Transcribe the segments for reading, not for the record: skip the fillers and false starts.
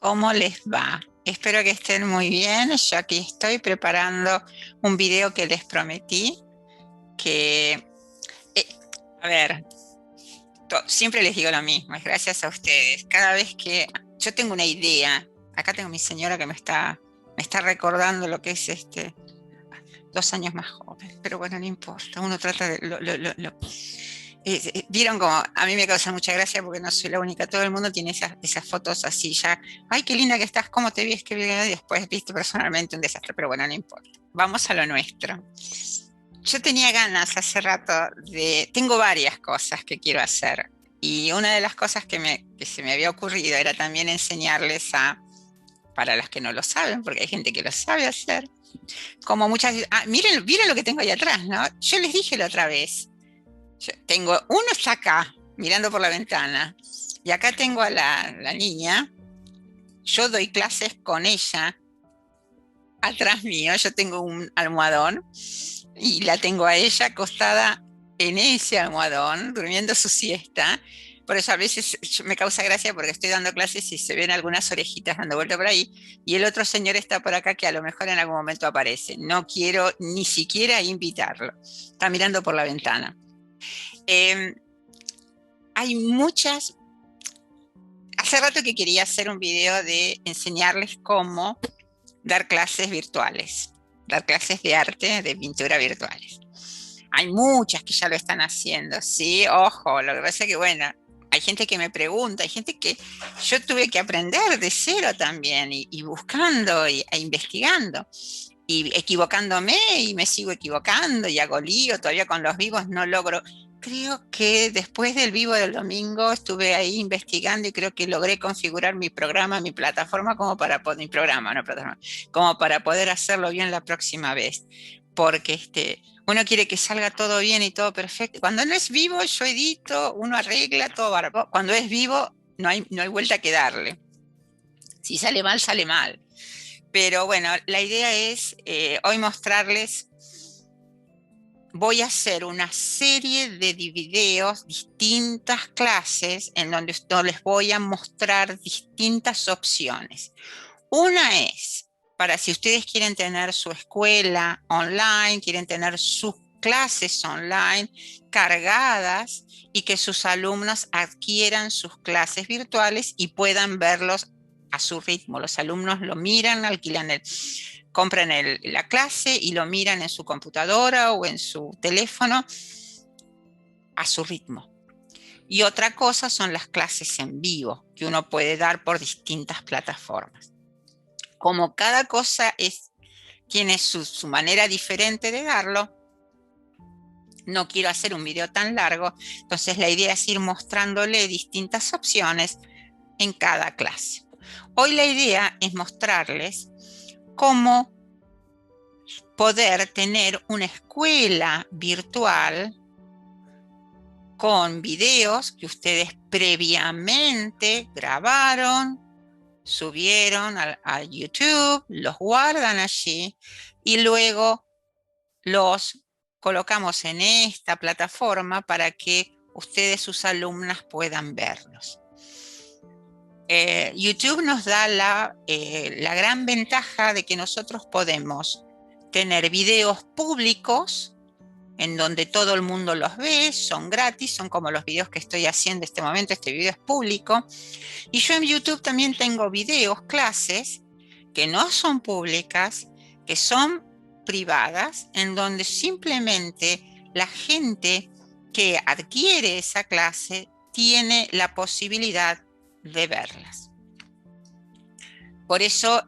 ¿Cómo les va? Espero que estén muy bien. Yo aquí estoy preparando un video que les prometí, que, eh, a ver, siempre les digo lo mismo, es gracias a ustedes. Cada vez que yo tengo una idea, acá tengo a mi señora que me está recordando lo que es 2 años más joven, pero bueno, no importa, uno trata de vieron como a mí me causa mucha gracia porque no soy la única, todo el mundo tiene esas fotos así ya, ay, qué linda que estás, cómo te ves, qué bien, y después visto personalmente un desastre, pero bueno, no importa, vamos a lo nuestro. Yo tenía ganas hace rato tengo varias cosas que quiero hacer y una de las cosas que se me había ocurrido era también enseñarles para los que no lo saben, porque hay gente que lo sabe hacer, como miren lo que tengo ahí atrás, ¿no? Yo les dije la otra vez, uno está acá, mirando por la ventana, y acá tengo a la niña. Yo doy clases con ella. Atrás mío, yo tengo un almohadón y la tengo a ella acostada en ese almohadón, durmiendo su siesta. Por eso a veces me causa gracia porque estoy dando clases y se ven algunas orejitas dando vuelta por ahí. Y el otro señor está por acá que a lo mejor en algún momento aparece. No quiero ni siquiera invitarlo. Está mirando por la ventana. Eh, Hay muchas. Hace rato que quería hacer un video de enseñarles cómo dar clases virtuales, dar clases de arte, de pintura virtuales. Hay muchas que ya lo están haciendo, sí, ojo, lo que pasa es que, bueno, hay gente que me pregunta, hay gente que yo tuve que aprender de cero también, y buscando e investigando, y equivocándome, y me sigo equivocando, y hago lío, todavía con los vivos no logro. Creo que después del vivo del domingo estuve ahí investigando y creo que logré configurar mi programa, mi plataforma, como para poder, mi programa, no plataforma, como para poder hacerlo bien la próxima vez. Porque uno quiere que salga todo bien y todo perfecto. Cuando no es vivo, yo edito, uno arregla todo bárbaro. Cuando es vivo, no hay vuelta que darle. Si sale mal, sale mal. Pero bueno, la idea es hoy mostrarles. Voy a hacer una serie de videos, distintas clases, en donde les voy a mostrar distintas opciones. Una es para si ustedes quieren tener su escuela online, quieren tener sus clases online cargadas y que sus alumnos adquieran sus clases virtuales y puedan verlos a su ritmo. Los alumnos lo miran, compran la clase y lo miran en su computadora o en su teléfono a su ritmo. Y otra cosa son las clases en vivo que uno puede dar por distintas plataformas. Como cada cosa tiene su manera diferente de darlo, no quiero hacer un video tan largo, entonces la idea es ir mostrándole distintas opciones en cada clase. Hoy la idea es mostrarles cómo poder tener una escuela virtual con videos que ustedes previamente grabaron, subieron a YouTube, los guardan allí y luego los colocamos en esta plataforma para que ustedes, sus alumnas, puedan verlos. YouTube nos da la gran ventaja de que nosotros podemos tener videos públicos en donde todo el mundo los ve, son gratis, son como los videos que estoy haciendo en este momento, este video es público. Y yo en YouTube también tengo videos, clases, que no son públicas, que son privadas, en donde simplemente la gente que adquiere esa clase tiene la posibilidad de verlas. Por eso,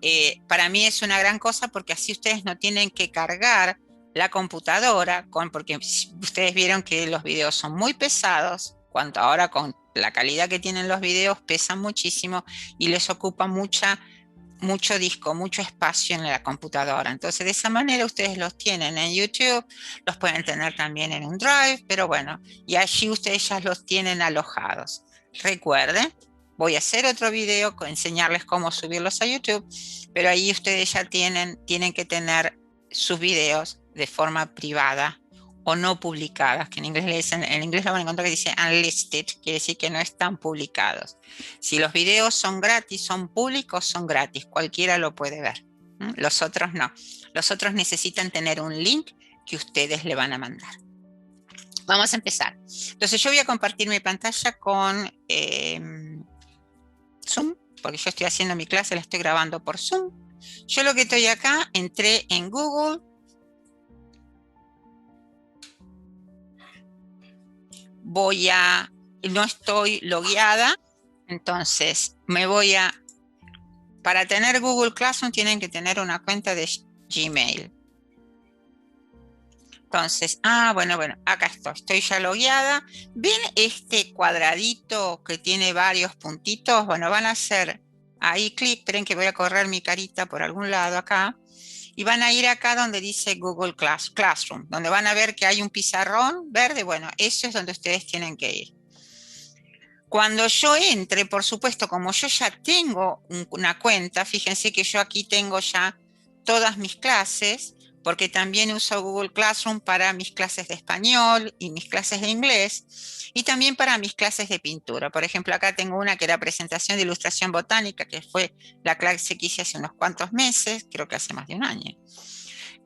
para mí es una gran cosa, porque así ustedes no tienen que cargar la computadora, porque ustedes vieron que los videos son muy pesados, cuanto ahora con la calidad que tienen los videos pesan muchísimo y les ocupa mucho disco, mucho espacio en la computadora. Entonces de esa manera ustedes los tienen en YouTube, los pueden tener también en un Drive, pero bueno, y allí ustedes ya los tienen alojados. Recuerden, voy a hacer otro video enseñarles cómo subirlos a YouTube, pero ahí ustedes ya tienen que tener sus videos de forma privada o no publicadas, que en inglés le dicen, en inglés lo van a encontrar que dice unlisted, quiere decir que no están publicados. Si los videos son gratis, son públicos, son gratis, cualquiera lo puede ver. Los otros no. Los otros necesitan tener un link que ustedes le van a mandar. Vamos a empezar. Entonces yo voy a compartir mi pantalla con Zoom, porque yo estoy haciendo mi clase, la estoy grabando por Zoom. Yo lo que estoy acá, entré en Google. No estoy logueada, entonces para tener Google Classroom tienen que tener una cuenta de Gmail. Entonces, bueno, acá estoy ya logueada. ¿Ven este cuadradito que tiene varios puntitos? Bueno, van a hacer ahí clic, esperen que voy a correr mi carita por algún lado acá. Y van a ir acá donde dice Google Classroom, donde van a ver que hay un pizarrón verde. Bueno, eso es donde ustedes tienen que ir. Cuando yo entre, por supuesto, como yo ya tengo una cuenta, fíjense que yo aquí tengo ya todas mis clases, porque también uso Google Classroom para mis clases de español y mis clases de inglés, y también para mis clases de pintura. Por ejemplo, acá tengo una que era presentación de ilustración botánica, que fue la clase que hice hace unos cuantos meses, creo que hace más de un año.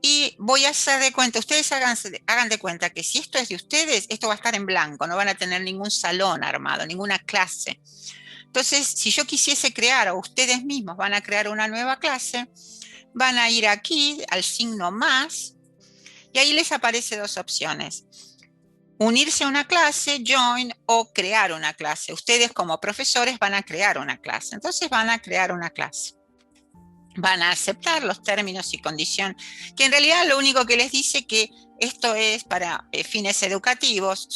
Y voy a hacer de cuenta, ustedes hagan de cuenta que si esto es de ustedes, esto va a estar en blanco, no van a tener ningún salón armado, ninguna clase. Entonces, si yo quisiese crear, o ustedes mismos van a crear una nueva clase, van a ir aquí al signo más, y ahí les aparece dos opciones. Unirse a una clase, join, o crear una clase. Ustedes como profesores van a crear una clase. Entonces van a crear una clase. Van a aceptar los términos y condiciones, que en realidad lo único que les dice que esto es para fines educativos,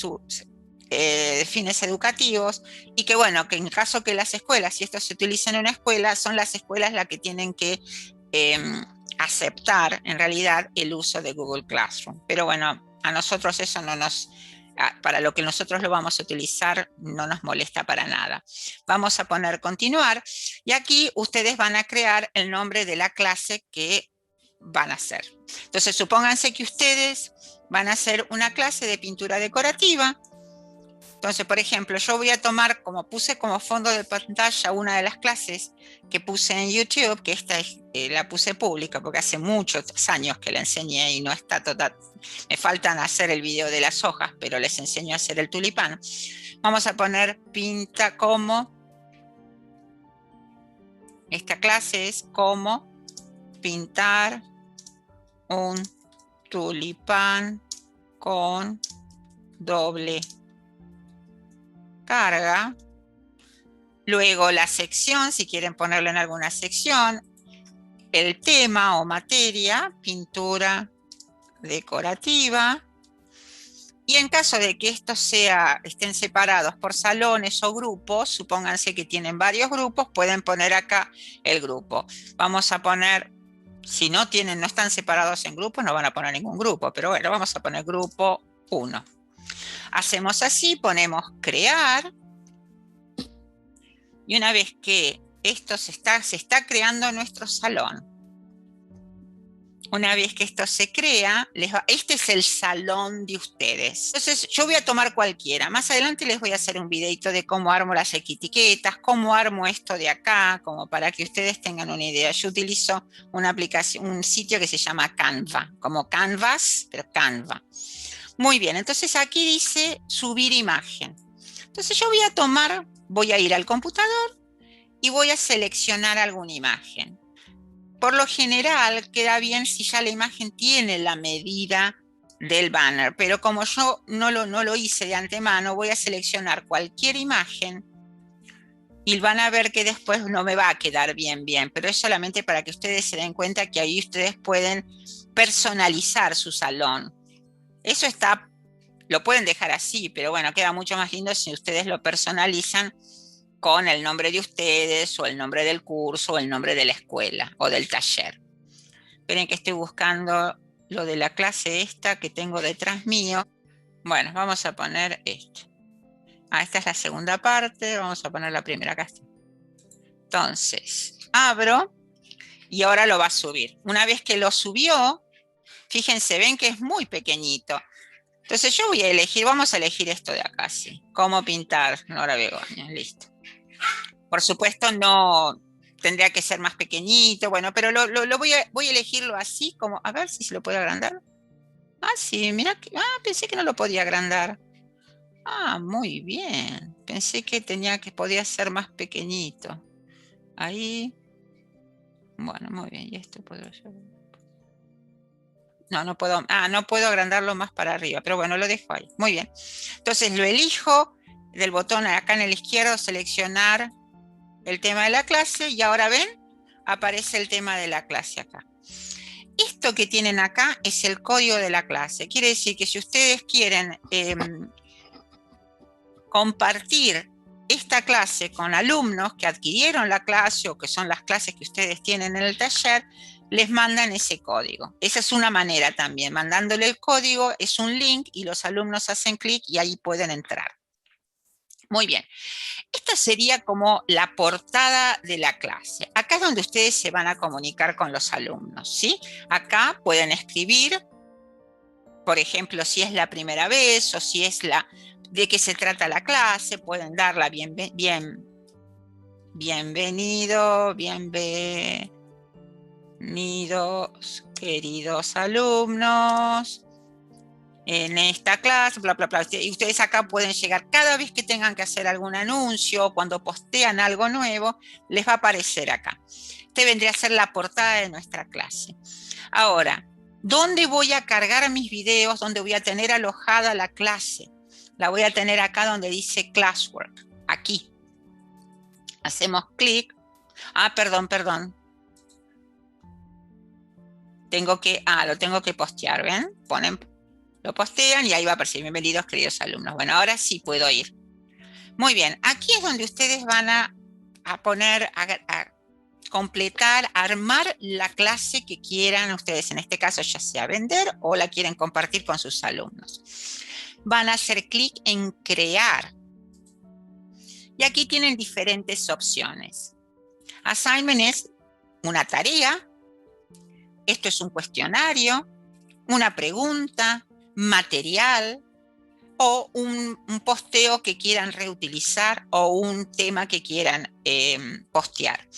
fines educativos, y que bueno, que en caso que las escuelas, si esto se utiliza en una escuela, son las escuelas las que tienen que aceptar en realidad el uso de Google Classroom. Pero bueno, a nosotros eso no nos... Para lo que nosotros lo vamos a utilizar no nos molesta para nada. Vamos a poner continuar y aquí ustedes van a crear el nombre de la clase que van a hacer. Entonces supónganse que ustedes van a hacer una clase de pintura decorativa. Entonces, por ejemplo, yo voy a tomar, como puse como fondo de pantalla una de las clases que puse en YouTube, que esta la puse pública porque hace muchos años que la enseñé y no está total. Me faltan hacer el video de las hojas, pero les enseño a hacer el tulipán. Vamos a poner pinta como. Esta clase es cómo pintar un tulipán con doble carga. Luego la sección, si quieren ponerlo en alguna sección, el tema o materia, pintura decorativa. Y en caso de que estos estén separados por salones o grupos, supónganse que tienen varios grupos, pueden poner acá el grupo. Vamos a poner, si no están separados en grupos, no van a poner ningún grupo, pero bueno, vamos a poner grupo 1. Hacemos así, ponemos crear. Y una vez que esto se está creando nuestro salón, una vez que esto se crea, este es el salón de ustedes. Entonces yo voy a tomar cualquiera. Más adelante les voy a hacer un videito de cómo armo las etiquetas, cómo armo esto de acá, como para que ustedes tengan una idea. Yo utilizo una aplicación, un sitio que se llama Canva, como Canvas, pero Canva. Muy bien, entonces aquí dice subir imagen. Entonces yo voy a ir al computador y voy a seleccionar alguna imagen. Por lo general queda bien si ya la imagen tiene la medida del banner, pero como yo no lo hice de antemano, voy a seleccionar cualquier imagen y van a ver que después no me va a quedar bien, pero es solamente para que ustedes se den cuenta que ahí ustedes pueden personalizar su salón. Eso lo pueden dejar así, pero bueno, queda mucho más lindo si ustedes lo personalizan con el nombre de ustedes o el nombre del curso o el nombre de la escuela o del taller. Esperen que estoy buscando lo de la clase esta que tengo detrás mío. Bueno, vamos a poner esto. Esta es la segunda parte, vamos a poner la primera acá. Entonces, abro y ahora lo va a subir. Una vez que lo subió, fíjense, ven que es muy pequeñito. Entonces yo voy a elegir, vamos a elegir esto de acá, sí. Cómo pintar Nora Begoña, listo. Por supuesto no tendría que ser más pequeñito, bueno, pero voy a elegirlo así, como, a ver si se lo puedo agrandar. Ah, sí, mira, pensé que no lo podía agrandar. Ah, muy bien. Pensé que podía ser más pequeñito. Ahí, bueno, muy bien, y esto puedo hacer. No, no puedo agrandarlo más para arriba, pero bueno, lo dejo ahí. Muy bien. Entonces lo elijo del botón acá en el izquierdo, seleccionar el tema de la clase y ahora ven, aparece el tema de la clase acá. Esto que tienen acá es el código de la clase. Quiere decir que si ustedes quieren compartir esta clase con alumnos que adquirieron la clase o que son las clases que ustedes tienen en el taller, les mandan ese código. Esa es una manera también. Mandándole el código es un link y los alumnos hacen clic y ahí pueden entrar. Muy bien. Esta sería como la portada de la clase. Acá es donde ustedes se van a comunicar con los alumnos, ¿sí? Acá pueden escribir, por ejemplo, si es la primera vez o si es de qué se trata la clase, pueden darla bienvenidos, queridos alumnos, en esta clase, bla, bla, bla. Y ustedes acá pueden llegar cada vez que tengan que hacer algún anuncio, cuando postean algo nuevo, les va a aparecer acá. Este vendría a ser la portada de nuestra clase. Ahora, ¿dónde voy a cargar mis videos? ¿Dónde voy a tener alojada la clase? La voy a tener acá donde dice Classwork, aquí. Hacemos clic. Perdón. Lo tengo que postear, ¿ven? Lo postean y ahí va a aparecer bienvenidos queridos alumnos. Bueno, ahora sí puedo ir. Muy bien, aquí es donde ustedes van a poner, a completar, armar la clase que quieran ustedes, en este caso ya sea vender o la quieren compartir con sus alumnos. Van a hacer clic en crear. Y aquí tienen diferentes opciones. Assignment es una tarea, esto es un cuestionario, una pregunta, material o un posteo que quieran reutilizar o un tema que quieran postear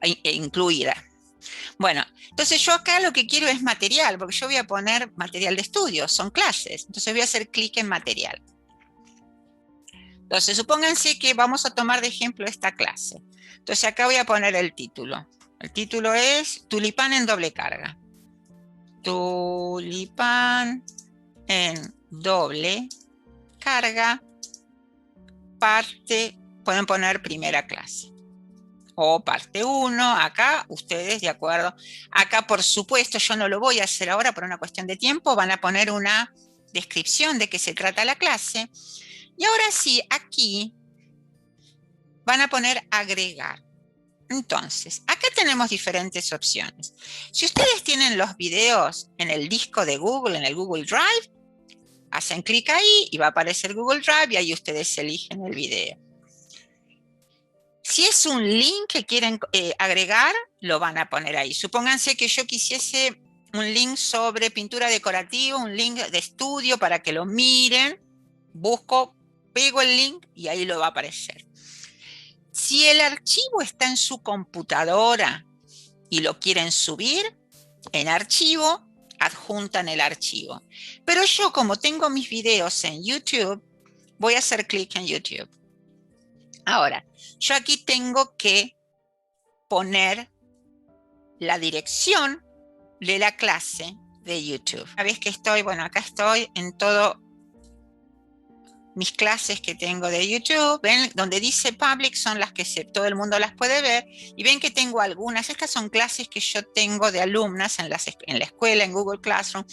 e incluir. Bueno, entonces yo acá lo que quiero es material, porque yo voy a poner material de estudio, son clases. Entonces voy a hacer clic en material. Entonces supónganse que vamos a tomar de ejemplo esta clase. Entonces acá voy a poner el título. El título es Tulipán en doble carga. Tulipán en doble carga, pueden poner primera clase. O parte 1, acá ustedes de acuerdo. Acá por supuesto yo no lo voy a hacer ahora por una cuestión de tiempo, van a poner una descripción de qué se trata la clase. Y ahora sí, aquí van a poner agregar. Entonces, acá tenemos diferentes opciones. Si ustedes tienen los videos en el disco de Google, en el Google Drive, hacen clic ahí y va a aparecer Google Drive y ahí ustedes eligen el video. Si es un link que quieren agregar, lo van a poner ahí. Supónganse que yo quisiese un link sobre pintura decorativa, un link de estudio para que lo miren. Busco, pego el link y ahí lo va a aparecer. Si el archivo está en su computadora y lo quieren subir, en archivo, adjuntan el archivo. Pero yo, como tengo mis videos en YouTube, voy a hacer clic en YouTube. Ahora, yo aquí tengo que poner la dirección de la clase de YouTube. Una vez que estoy, bueno, acá estoy en todo mis clases que tengo de YouTube, ven, donde dice public son las que todo el mundo las puede ver, y ven que tengo algunas, estas son clases que yo tengo de alumnas en la escuela, en Google Classroom,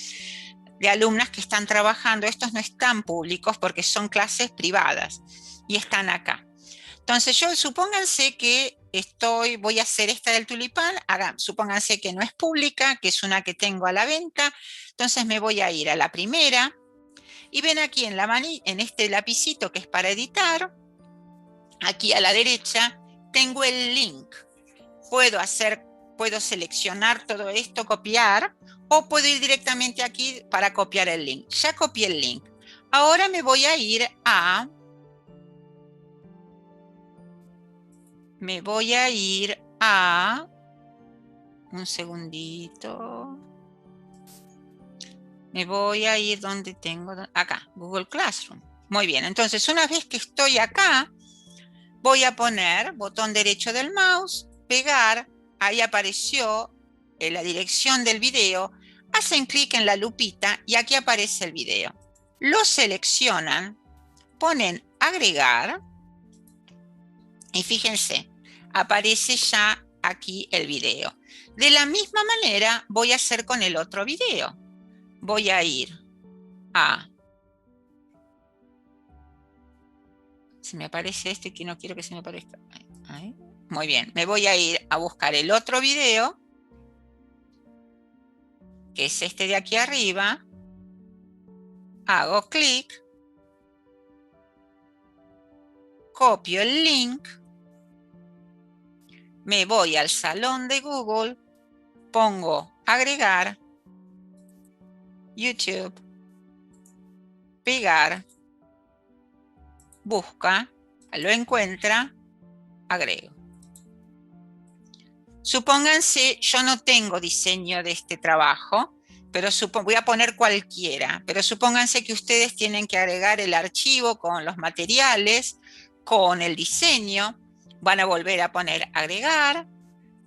de alumnas que están trabajando. Estos no están públicos porque son clases privadas y están acá. Entonces supónganse que voy a hacer esta del tulipán, supónganse que no es pública, que es una que tengo a la venta, entonces me voy a ir a la primera, y ven aquí en este lapicito que es para editar, aquí a la derecha tengo el link. Puedo puedo seleccionar todo esto, copiar, o puedo ir directamente aquí para copiar el link. Ya copié el link. Ahora me voy a ir a... Un segundito. Me voy a ir donde tengo... Acá, Google Classroom. Muy bien, entonces una vez que estoy acá, voy a poner botón derecho del mouse, pegar, ahí apareció la dirección del video, hacen clic en la lupita y aquí aparece el video. Lo seleccionan, ponen agregar y fíjense, aparece ya aquí el video. De la misma manera voy a hacer con el otro video. Voy a ir a... Si me aparece esto y que no quiero que se me aparezca. Ahí. Muy bien, me voy a ir a buscar el otro video, que es este de aquí arriba. Hago clic, copio el link, me voy al salón de Google, pongo agregar, YouTube, pegar, busca, lo encuentra, agrego. Supónganse, yo no tengo diseño de este trabajo, pero voy a poner cualquiera, pero supónganse que ustedes tienen que agregar el archivo con los materiales, con el diseño, van a volver a poner agregar,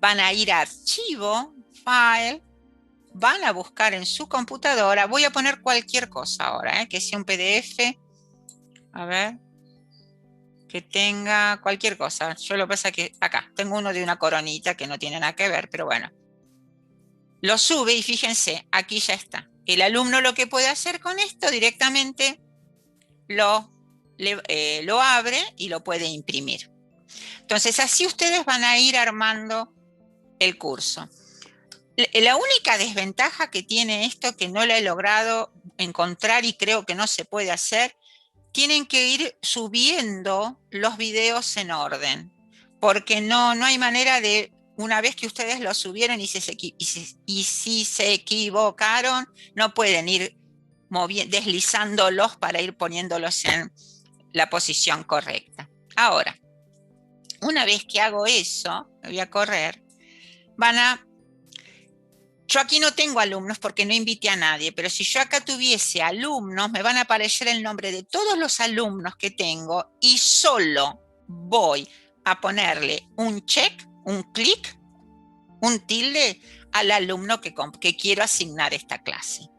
van a ir a archivo, file, van a buscar en su computadora, voy a poner cualquier cosa ahora, que sea un PDF, a ver, que tenga cualquier cosa. Yo lo que pasa es que acá tengo uno de una coronita que no tiene nada que ver, pero bueno. Lo sube y fíjense, aquí ya está. El alumno lo que puede hacer con esto directamente lo abre y lo puede imprimir. Entonces así ustedes van a ir armando el curso. La única desventaja que tiene esto, que no la he logrado encontrar y creo que no se puede hacer, tienen que ir subiendo los videos en orden, porque no hay manera de, una vez que ustedes los subieron y si se equivocaron, no pueden ir deslizándolos para ir poniéndolos en la posición correcta. Ahora, una vez que hago eso, me voy a correr, yo aquí no tengo alumnos porque no invité a nadie, pero si yo acá tuviese alumnos, me van a aparecer el nombre de todos los alumnos que tengo y solo voy a ponerle un check, un clic, un tilde al alumno que quiero asignar esta clase.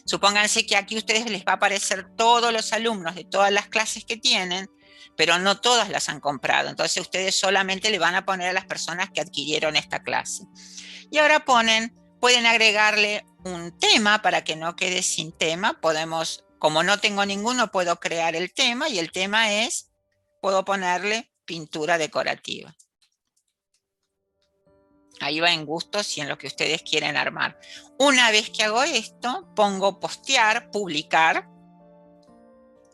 Supónganse que aquí a ustedes les va a aparecer todos los alumnos de todas las clases que tienen, pero no todas las han comprado. Entonces ustedes solamente le van a poner a las personas que adquirieron esta clase. Y ahora pueden agregarle un tema para que no quede sin tema. Como no tengo ninguno, puedo crear el tema y el tema puedo ponerle pintura decorativa. Ahí va en gustos y en lo que ustedes quieren armar. Una vez que hago esto, pongo postear, publicar.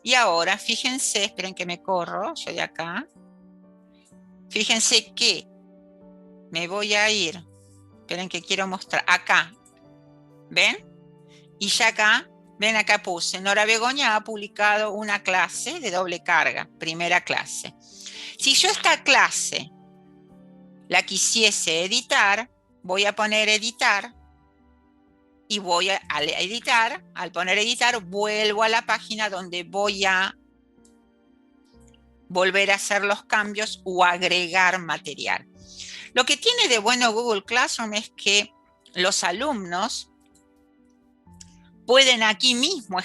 Y ahora, fíjense, esperen que me corro, yo de acá. Fíjense que me voy a ir. Esperen que quiero mostrar. Acá. ¿Ven? Y ya acá, ven acá puse. Nora Begoña ha publicado una clase de doble carga. Primera clase. Si yo esta clase la quisiese editar, voy a poner editar. Y voy a editar. Al poner editar, vuelvo a la página donde voy a volver a hacer los cambios o agregar material. Lo que tiene de bueno Google Classroom es que los alumnos pueden aquí mismo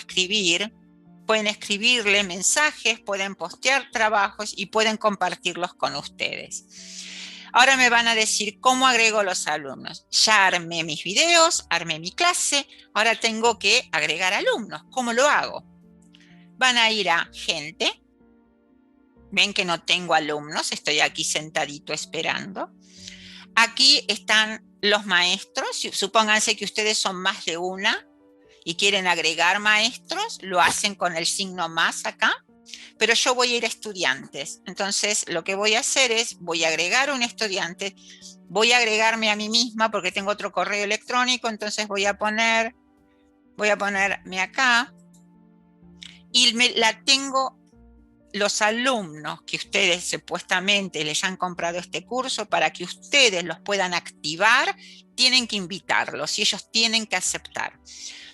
pueden escribirle mensajes, pueden postear trabajos y pueden compartirlos con ustedes. Ahora me van a decir cómo agrego los alumnos. Ya armé mis videos, armé mi clase, ahora tengo que agregar alumnos. ¿Cómo lo hago? Van a ir a gente. Ven que no tengo alumnos, estoy aquí sentadito esperando. Aquí están los maestros. Supónganse que ustedes son más de una y quieren agregar maestros, lo hacen con el signo más acá. pero yo voy a ir a estudiantes. Entonces, lo que voy a hacer es, voy a agregar un estudiante, voy a agregarme a mí misma porque tengo otro correo electrónico, entonces voy a ponerme acá y la tengo los alumnos que ustedes supuestamente les han comprado este curso. Para que ustedes los puedan activar, tienen que invitarlos y ellos tienen que aceptar.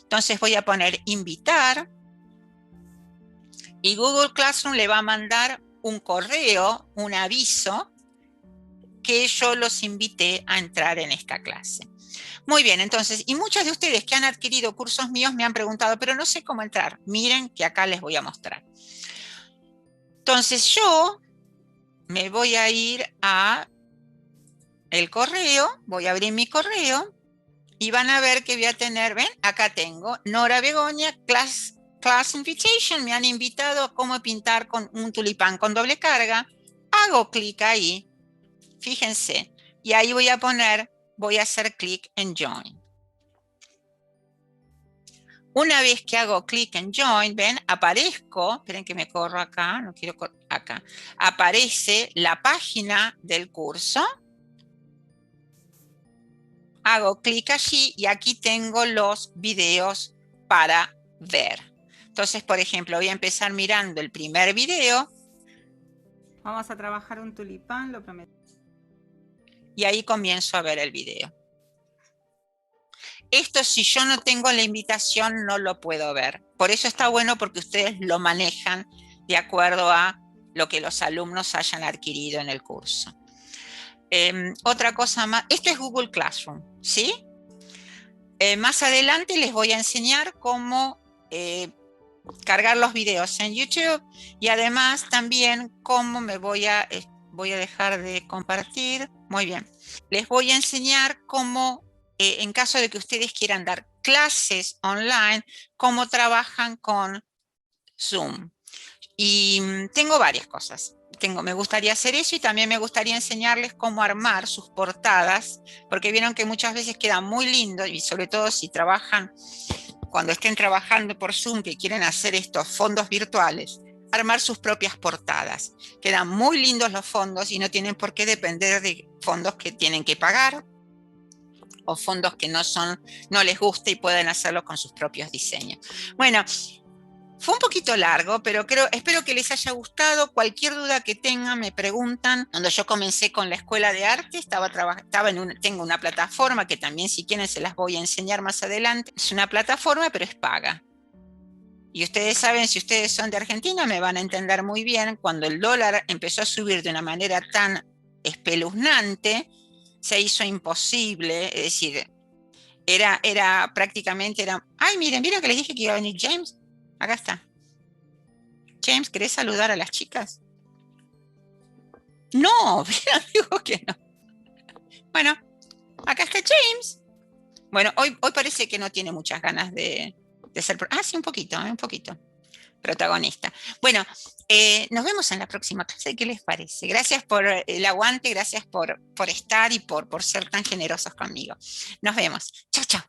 Entonces voy a poner invitar y Google Classroom le va a mandar un correo, un aviso, que yo los invité a entrar en esta clase. Muy bien, entonces, y muchos de ustedes que han adquirido cursos míos me han preguntado, pero no sé cómo entrar. Miren que acá les voy a mostrar. Entonces yo me voy a ir a el correo, voy a abrir mi correo y van a ver que voy a tener, ven, acá tengo Nora Begoña, Class Invitation, me han invitado a cómo pintar con un tulipán con doble carga. Hago clic ahí, fíjense, y ahí voy a hacer clic en Join. Una vez que hago clic en Join, ven, aparezco, esperen que me corro acá, no quiero acá, aparece la página del curso. Hago clic allí y aquí tengo los videos para ver. Entonces, por ejemplo, voy a empezar mirando el primer video. Vamos a trabajar un tulipán, lo prometo. Y ahí comienzo a ver el video. Esto, si yo no tengo la invitación, no lo puedo ver. Por eso está bueno, porque ustedes lo manejan de acuerdo a lo que los alumnos hayan adquirido en el curso. Otra cosa más, esto es Google Classroom, ¿sí? Más adelante les voy a enseñar cómo cargar los videos en YouTube y además también cómo voy a dejar de compartir. Muy bien. Les voy a enseñar cómo, en caso de que ustedes quieran dar clases online, cómo trabajan con Zoom. Y tengo varias cosas. Me gustaría hacer eso y también me gustaría enseñarles cómo armar sus portadas, porque vieron que muchas veces queda muy lindo y sobre todo si trabajan, cuando estén trabajando por Zoom, que quieren hacer estos fondos virtuales, armar sus propias portadas. Quedan muy lindos los fondos y no tienen por qué depender de fondos que tienen que pagar o fondos que no les gusta y pueden hacerlo con sus propios diseños. Bueno, fue un poquito largo, pero espero que les haya gustado. Cualquier duda que tengan, me preguntan. Cuando yo comencé con la escuela de arte, tengo una plataforma que también, si quieren, se las voy a enseñar más adelante. Es una plataforma, pero es paga. Y ustedes saben, si ustedes son de Argentina, me van a entender muy bien. Cuando el dólar empezó a subir de una manera tan espeluznante, se hizo imposible. Es decir, prácticamente. Ay, miren que les dije que iba a venir James. Acá está. James, ¿querés saludar a las chicas? No, digo que no. Bueno, acá está James. Bueno, hoy parece que no tiene muchas ganas de ser... sí, un poquito. Protagonista. Bueno, nos vemos en la próxima clase. ¿Qué les parece? Gracias por el aguante, gracias por estar y por ser tan generosos conmigo. Nos vemos. Chao, chao.